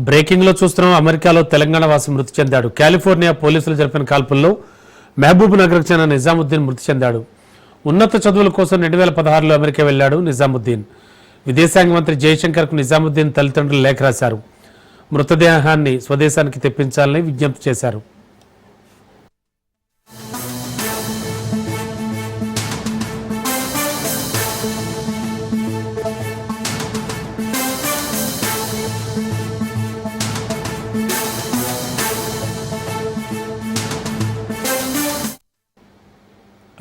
Breaking లో చూస్తున్నాం. అమెరికాలో తెలంగాణ వాసి మృతి చెందాడు. కాలిఫోర్నియా పోలీసులు జరిపిన కాల్పుల్లో మహబూబ్ నగర్కు చెందిన నిజాముద్దీన్ మృతి చెందాడు. ఉన్నత చదువుల కోసం 2016లో అమెరికా వెళ్లాడు నిజాముద్దీన్. విదేశాంగ మంత్రి జయశంకర్కు నిజాముద్దీన్ తల్లిదండ్రులు లేఖ రాశారు. మృతదేహాన్ని స్వదేశానికి తెప్పించాలని విజ్ఞప్తి చేశారు.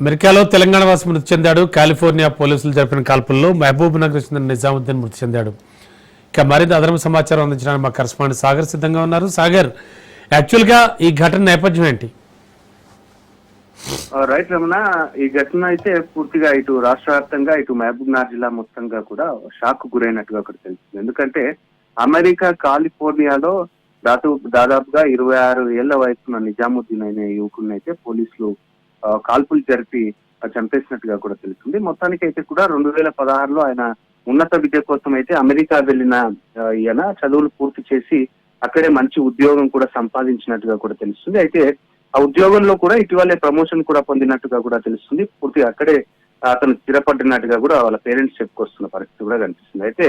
అమెరికాలో తెలంగాణ వాసి మృతి చెందాడు. కాలిఫోర్నియా పోలీసులు జరిపిన కాల్పుల్లో మహబూబ్ నగర్ చెందిన నిజాముద్దీన్ మృతి చెందాడు. ఇక మరింత అదనపు సమాచారం అందించడానికి మా కరెస్పాండెంట్ సాగర్ సిద్ధంగా ఉన్నారు. సాగర్, యాక్చువల్గా ఈ ఘటన నేపథ్యం ఏంటి? రైట్ రమణ, ఈ ఘటన అయితే పూర్తిగా ఇటు రాష్ట్ర వ్యాప్తంగా ఇటు మహబూబ్ నగర్ జిల్లా మొత్తంగా కూడా షాక్ గురైనట్టుగా ఒకటి తెలుస్తుంది. ఎందుకంటే అమెరికా కాలిఫోర్నియాలో దాదాపుగా 26 ఏళ్ల వయసున్న నిజాముద్దీన్ అనే యువకుడిని అయితే పోలీసులు కాల్పులు జరిపి చంపేసినట్టుగా కూడా తెలుస్తుంది. మొత్తానికి అయితే కూడా 2016లో ఆయన ఉన్నత విద్య కోసం అయితే అమెరికా వెళ్లిన ఈయన చదువులు పూర్తి చేసి అక్కడే మంచి ఉద్యోగం కూడా సంపాదించినట్టుగా కూడా తెలుస్తుంది. అయితే ఆ ఉద్యోగంలో కూడా ఇటీవలే ప్రమోషన్ కూడా పొందినట్టుగా కూడా తెలుస్తుంది. పూర్తిగా అక్కడే అతను స్థిరపడినట్టుగా కూడా వాళ్ళ పేరెంట్స్ చెప్పుకొస్తున్న పరిస్థితి కూడా కనిపిస్తుంది. అయితే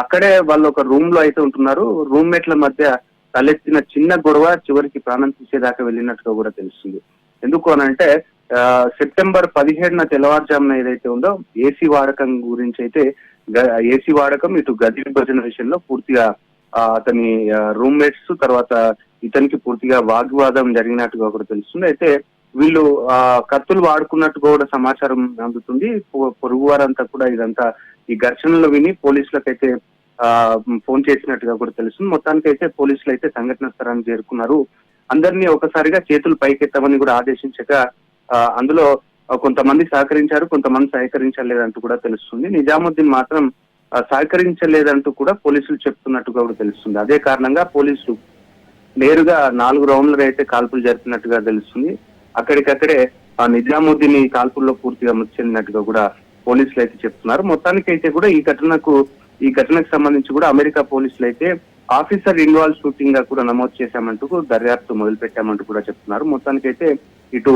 అక్కడే వాళ్ళు ఒక రూమ్ లో అయితే ఉంటున్నారు. రూమ్మేట్ల మధ్య తలెత్తిన చిన్న గొడవ చివరికి ప్రాణం తీసేదాకా వెళ్ళినట్టుగా కూడా తెలుస్తుంది. ఎందుకు అనంటే సెప్టెంబర్ 17న తెల్లవారుజామున ఏదైతే ఉందో ఏసీ వాడకం గురించి అయితే ఏసీ వాడకం ఇటు గది విభజన విషయంలో పూర్తిగా అతని రూమ్మేట్స్ తర్వాత ఇతనికి పూర్తిగా వాగ్వాదం జరిగినట్టుగా కూడా తెలుస్తుంది. అయితే వీళ్ళు కత్తులు వాడుకున్నట్టుగా కూడా సమాచారం అందుతుంది. పొరుగు వారంతా కూడా ఇదంతా ఈ ఘర్షణలో విని పోలీసులకైతే ఫోన్ చేసినట్టుగా కూడా తెలుస్తుంది. మొత్తానికి అయితే పోలీసులు అయితే సంఘటన స్థలానికి చేరుకున్నారు. అందరినీ ఒకసారిగా చేతులు పైకెత్తమని కూడా ఆదేశించగా అందులో కొంతమంది సహకరించారు, కొంతమంది సహకరించలేదంటూ కూడా తెలుస్తుంది. నిజాముద్దీన్ మాత్రం సహకరించలేదంటూ కూడా పోలీసులు చెప్తున్నట్టుగా కూడా తెలుస్తుంది. అదే కారణంగా పోలీసులు నేరుగా 4 రౌండ్లు అయితే కాల్పులు జరిపినట్టుగా తెలుస్తుంది. అక్కడికక్కడే నిజాముద్దీన్ ఈ కాల్పుల్లో పూర్తిగా మృతి చెందినట్టుగా కూడా పోలీసులు అయితే చెప్తున్నారు. మొత్తానికి అయితే కూడా ఈ ఘటనకు సంబంధించి కూడా అమెరికా పోలీసులు అయితే ఆఫీసర్ ఇన్వాల్వ్ షూటింగ్ గా కూడా నమోదు చేశామంటూ దర్యాప్తు మొదలు పెట్టామంటూ కూడా చెప్తున్నారు. మొత్తానికైతే ఇటు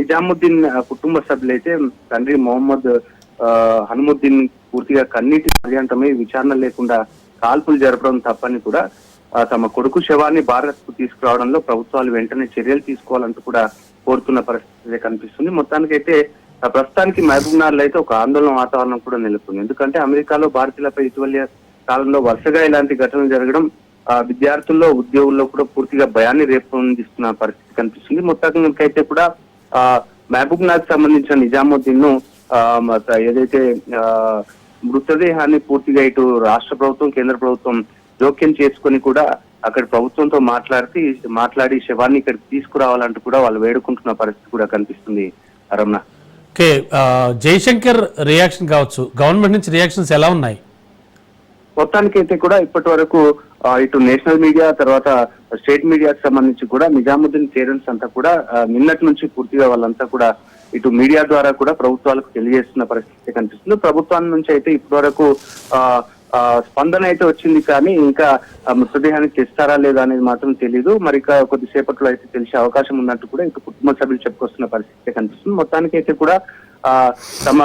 నిజాముద్దీన్ కుటుంబ సభ్యులైతే తండ్రి మొహమ్మద్ హనుముద్దీన్ పూర్తిగా కన్నీటి పర్యంతమై విచారణ లేకుండా కాల్పులు జరపడం తప్పని కూడా తమ కొడుకు శవాన్ని భారత్ కు తీసుకురావడంలో ప్రభుత్వాలు వెంటనే చర్యలు తీసుకోవాలంటూ కూడా కోరుతున్న పరిస్థితి కనిపిస్తుంది. మొత్తానికైతే ప్రస్తుతానికి మహబూబ్ నగర్ అయితే ఒక ఆందోళన వాతావరణం కూడా నెలకొంది. ఎందుకంటే అమెరికాలో భారతీయులపై ఇటీవల కాలంలో వరుసగా ఇలాంటి ఘటనలు జరగడం విద్యార్థుల్లో ఉద్యోగుల్లో కూడా పూర్తిగా భయాన్ని రేపొందిస్తున్న పరిస్థితి కనిపిస్తుంది. మొత్తానికైతే కూడా మహబూబ్ నగర్ సంబంధించిన నిజాముద్దీన్ ను ఏదైతే మృతదేహాన్ని పూర్తిగా ఇటు రాష్ట్ర ప్రభుత్వం కేంద్ర ప్రభుత్వం జోక్యం చేసుకొని కూడా అక్కడ ప్రభుత్వంతో మాట్లాడి శవాన్ని ఇక్కడికి తీసుకురావాలంటూ కూడా వాళ్ళు వేడుకుంటున్న పరిస్థితి కూడా కనిపిస్తుంది. రమణ, ఓకే, జయశంకర్ రియాక్షన్ కావచ్చు, గవర్నమెంట్ నుంచి రియాక్షన్స్ ఎలా ఉన్నాయి? మొత్తానికైతే కూడా ఇప్పటి వరకు ఇటు నేషనల్ మీడియా తర్వాత స్టేట్ మీడియాకి సంబంధించి కూడా నిజాముద్దీన్ పేరెంట్స్ అంతా కూడా నిన్నటి నుంచి పూర్తిగా వాళ్ళంతా కూడా ఇటు మీడియా ద్వారా కూడా ప్రభుత్వాలకు తెలియజేస్తున్న పరిస్థితి కనిపిస్తుంది. ప్రభుత్వం నుంచి అయితే ఇప్పటి వరకు స్పందన అయితే వచ్చింది, కానీ ఇంకా మృతదేహాన్ని తెస్తారా లేదా అనేది మాత్రం తెలియదు. మరి కొద్దిసేపట్లో అయితే తెలిసే అవకాశం ఉన్నట్టు కూడా ఇటు కుటుంబ సభ్యులు చెప్పుకొస్తున్న పరిస్థితి కనిపిస్తుంది. మొత్తానికైతే కూడా తమ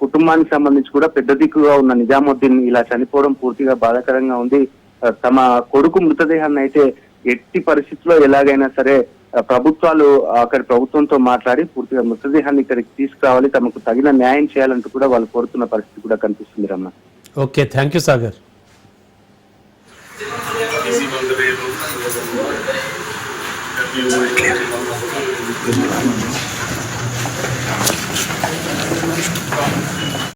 కుటుంబానికి సంబంధించి కూడా పెద్ద దిక్కుగా ఉన్న నిజాముద్దీన్ ఇలా చనిపోవడం పూర్తిగా బాధాకరంగా ఉంది. తమ కొడుకు మృతదేహాన్ని అయితే ఎట్టి పరిస్థితుల్లో ఎలాగైనా సరే ప్రభుత్వాలు అక్కడి ప్రభుత్వంతో మాట్లాడి పూర్తిగా మృతదేహాన్ని ఇక్కడికి తీసుకురావాలి, తమకు తగిన న్యాయం చేయాలంటూ కూడా వాళ్ళు కోరుతున్న పరిస్థితి కూడా కనిపిస్తుంది. Ramana, okay, thank you Sagar.